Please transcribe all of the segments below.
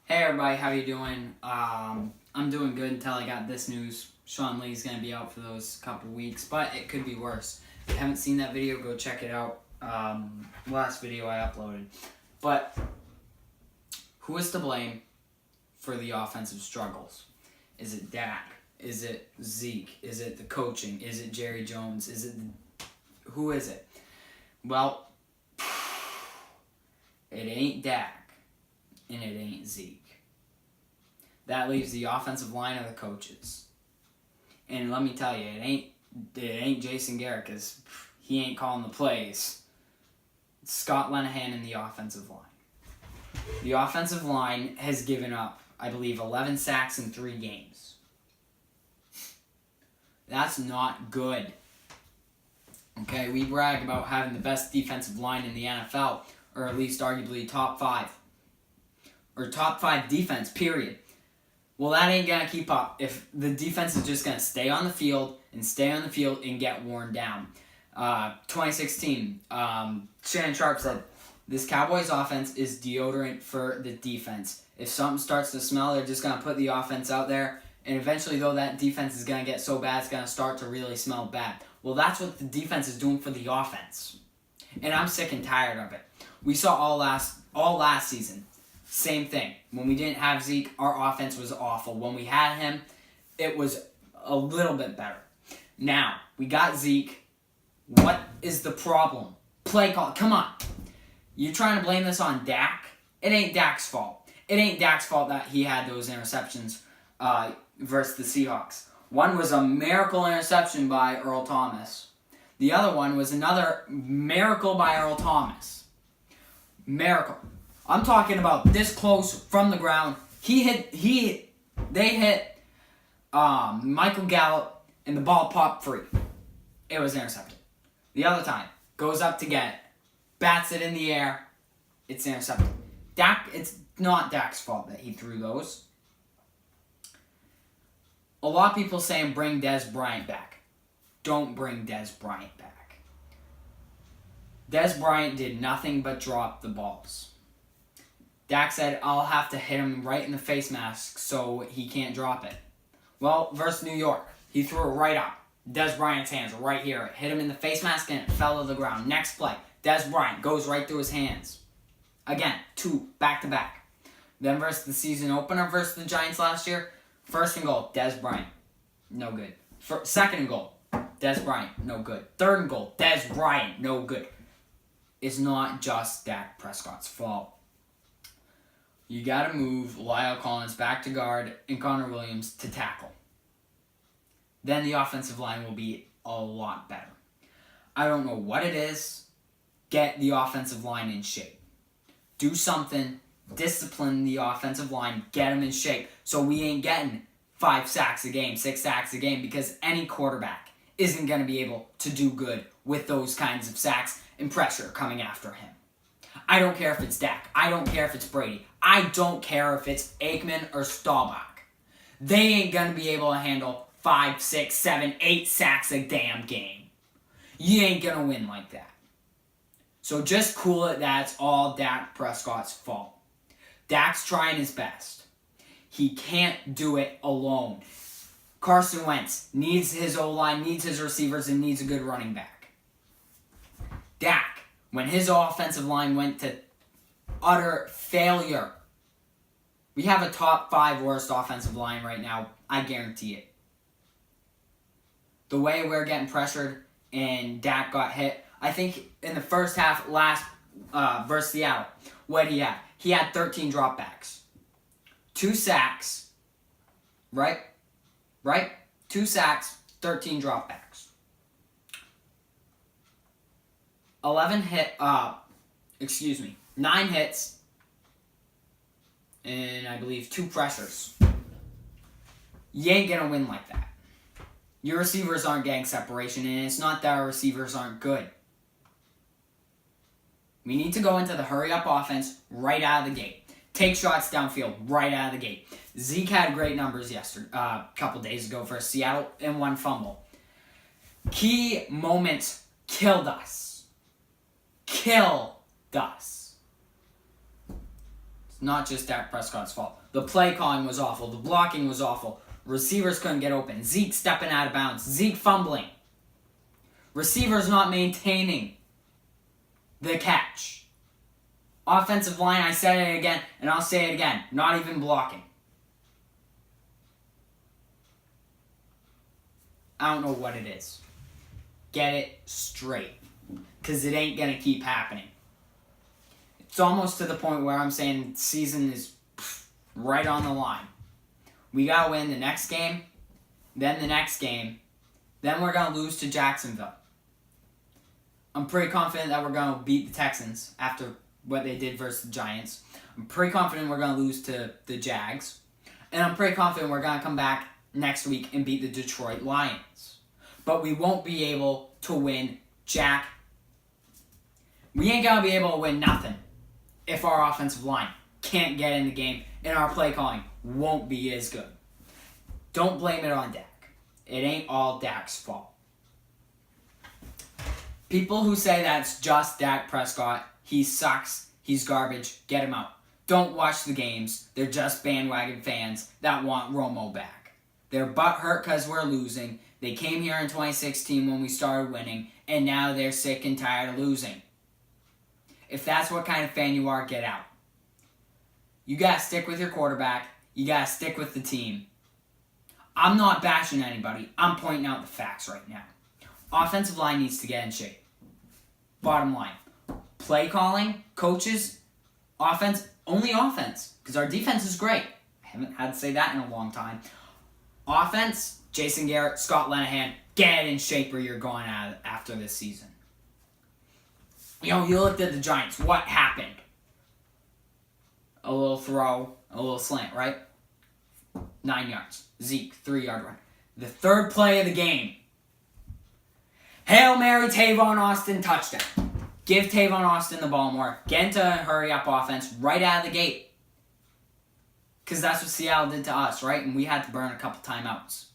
Hey everybody, how you doing? I'm doing good until I got this news. Sean Lee's going to be out for those couple weeks, but it could be worse. If you haven't seen that video, go check it out. Last video I uploaded. But who is to blame for the offensive struggles? Is it Dak? Is it Zeke? Is it the coaching? Is it Jerry Jones? Who is it? Well, it ain't Dak. And it ain't Zeke. That leaves the offensive line of the coaches. And let me tell you, it ain't Jason Garrett, because he ain't calling the plays. It's Scott Linehan in the offensive line. The offensive line has given up, I believe, 11 sacks in 3 games. That's not good. Okay, we brag about having the best defensive line in the NFL, or at least arguably top 5. Or top 5 defense, period. Well, that ain't going to keep up if the defense is just going to stay on the field and get worn down. 2016, Shannon Sharpe said, this Cowboys offense is deodorant for the defense. If something starts to smell, they're just going to put the offense out there, and eventually, though, that defense is going to get so bad, it's going to start to really smell bad. Well, that's what the defense is doing for the offense. And I'm sick and tired of it. We saw all last season. Same thing. When we didn't have Zeke, our offense was awful. When we had him, it was a little bit better. Now, we got Zeke. What is the problem? Play call. Come on. You're trying to blame this on Dak? It ain't Dak's fault. It ain't Dak's fault that he had those interceptions versus the Seahawks. One was a miracle interception by Earl Thomas. The other one was another miracle by Earl Thomas. Miracle. I'm talking about this close from the ground. They hit Michael Gallup and the ball popped free. It was intercepted. The other time, goes up to get it, bats it in the air, it's intercepted. Dak, it's not Dak's fault that he threw those. A lot of people saying bring Dez Bryant back. Don't bring Dez Bryant back. Dez Bryant did nothing but drop the balls. Dak said, I'll have to hit him right in the face mask so he can't drop it. Well, versus New York, he threw it right up. Dez Bryant's hands right here. It hit him in the face mask and it fell to the ground. Next play, Dez Bryant goes right through his hands. Again, 2 back-to-back. Then versus the season opener versus the Giants last year, 1st and goal, Dez Bryant, no good. 2nd and goal, Dez Bryant, no good. 3rd and goal, Dez Bryant, no good. It's not just Dak Prescott's fault. You got to move Lyle Collins back to guard and Connor Williams to tackle. Then the offensive line will be a lot better. I don't know what it is. Get the offensive line in shape. Do something. Discipline the offensive line. Get them in shape. So we ain't getting 5 sacks a game, 6 sacks a game, because any quarterback isn't going to be able to do good with those kinds of sacks and pressure coming after him. I don't care if it's Dak. I don't care if it's Brady. I don't care if it's Aikman or Staubach. They ain't going to be able to handle 5, 6, 7, 8 sacks a damn game. You ain't going to win like that. So just cool it. That's all Dak Prescott's fault. Dak's trying his best. He can't do it alone. Carson Wentz needs his O-line, needs his receivers, and needs a good running back. Dak, when his offensive line went to utter failure, we have a top 5 worst offensive line right now. I guarantee it. The way we're getting pressured and Dak got hit, I think in the first half versus Seattle, what did he have? He had 13 dropbacks. 2 sacks, right? 2 sacks, 13 dropbacks. 9 hits, and I believe 2 pressures. You ain't gonna win like that. Your receivers aren't getting separation, and it's not that our receivers aren't good. We need to go into the hurry-up offense right out of the gate. Take shots downfield right out of the gate. Zeke had great numbers a couple days ago for Seattle and 1 fumble. Key moments killed us. It's not just Dak Prescott's fault. The play calling was awful. The blocking was awful. Receivers couldn't get open. Zeke stepping out of bounds. Zeke fumbling. Receivers not maintaining the catch. Offensive line, I said it again, and I'll say it again. Not even blocking. I don't know what it is. Get it straight. Because it ain't going to keep happening. It's almost to the point where I'm saying season is right on the line. We got to win the next game, then the next game, then we're going to lose to Jacksonville. I'm pretty confident that we're going to beat the Texans after what they did versus the Giants. I'm pretty confident we're going to lose to the Jags. And I'm pretty confident we're going to come back next week and beat the Detroit Lions. But we won't be able to win jack. We ain't going to be able to win nothing if our offensive line can't get in the game and our play calling won't be as good. Don't blame it on Dak. It ain't all Dak's fault. People who say that's just Dak Prescott, he sucks, he's garbage, get him out. Don't watch the games. They're just bandwagon fans that want Romo back. They're butthurt because we're losing. They came here in 2016 when we started winning, and now they're sick and tired of losing. If that's what kind of fan you are, get out. You gotta stick with your quarterback. You gotta stick with the team. I'm not bashing anybody. I'm pointing out the facts right now. Offensive line needs to get in shape. Bottom line. Play calling, coaches, offense, only offense. Because our defense is great. I haven't had to say that in a long time. Offense, Jason Garrett, Scott Linehan, get in shape or you're going out after this season. You know, you looked at the Giants. What happened? A little throw, a little slant, right? 9 yards. Zeke, 3-yard run. The third play of the game. Hail Mary, Tavon Austin, touchdown. Give Tavon Austin the ball more. Get into a hurry-up offense right out of the gate. Because that's what Seattle did to us, right? And we had to burn a couple timeouts.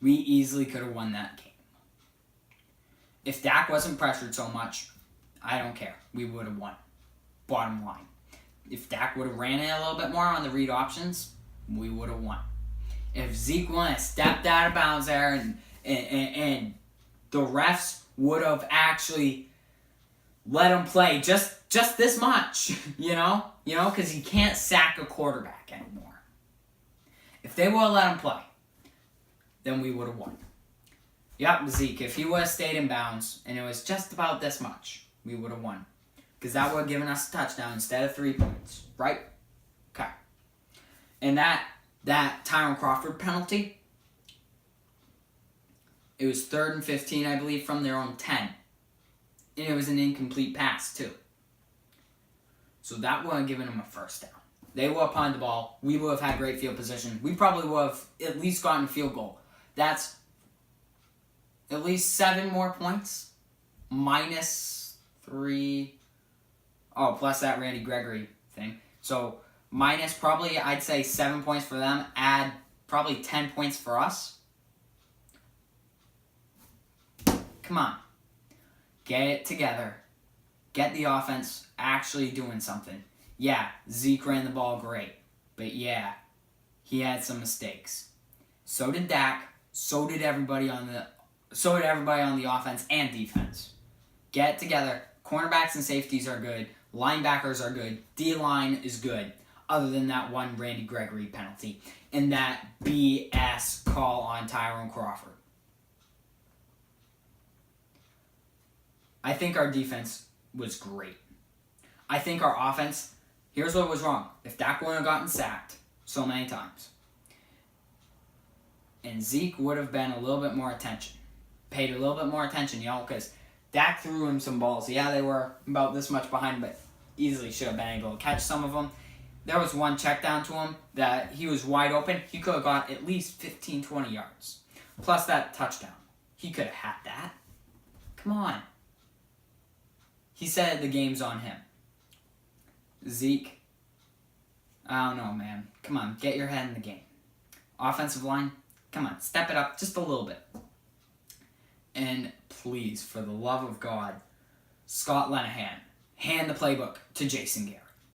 We easily could have won that game. If Dak wasn't pressured so much, I don't care. We would have won. Bottom line. If Dak would have ran it a little bit more on the read options, we would have won. If Zeke would have stepped out of bounds there and the refs would have actually let him play just this much, you know, because he can't sack a quarterback anymore. If they would have let him play, then we would have won. Yep, Zeke, if he would have stayed in bounds and it was just about this much, we would have won. Because that would have given us a touchdown instead of 3 points, right? Okay. And that Tyron Crawford penalty, it was 3rd and 15, I believe, from their own 10. And it was an incomplete pass, too. So that would have given them a first down. They would have punted the ball. We would have had great field position. We probably would have at least gotten a field goal. That's at least 7 more points. Minus 3. Oh, plus that Randy Gregory thing. So minus probably, I'd say 7 points for them. Add probably 10 points for us. Come on. Get it together. Get the offense actually doing something. Yeah, Zeke ran the ball great. But yeah, he had some mistakes. So did Dak. So did everybody on the offense and defense. Get it together. Cornerbacks and safeties are good. Linebackers are good. D-line is good. Other than that one Randy Gregory penalty. And that BS call on Tyron Crawford. I think our defense was great. I think our offense, here's what was wrong. If Dak wouldn't have gotten sacked so many times, and Zeke would have been a little bit more attention, paid a little bit more attention, because Dak threw him some balls. Yeah, they were about this much behind, but easily should have been able to catch some of them. There was one check down to him that he was wide open. He could have got at least 15, 20 yards. Plus that touchdown. He could have had that. Come on. He said the game's on him. Zeke, I don't know, man. Come on, get your head in the game. Offensive line, come on, step it up just a little bit. And please, for the love of God, Scott Linehan. Hand the playbook to Jason Garrett.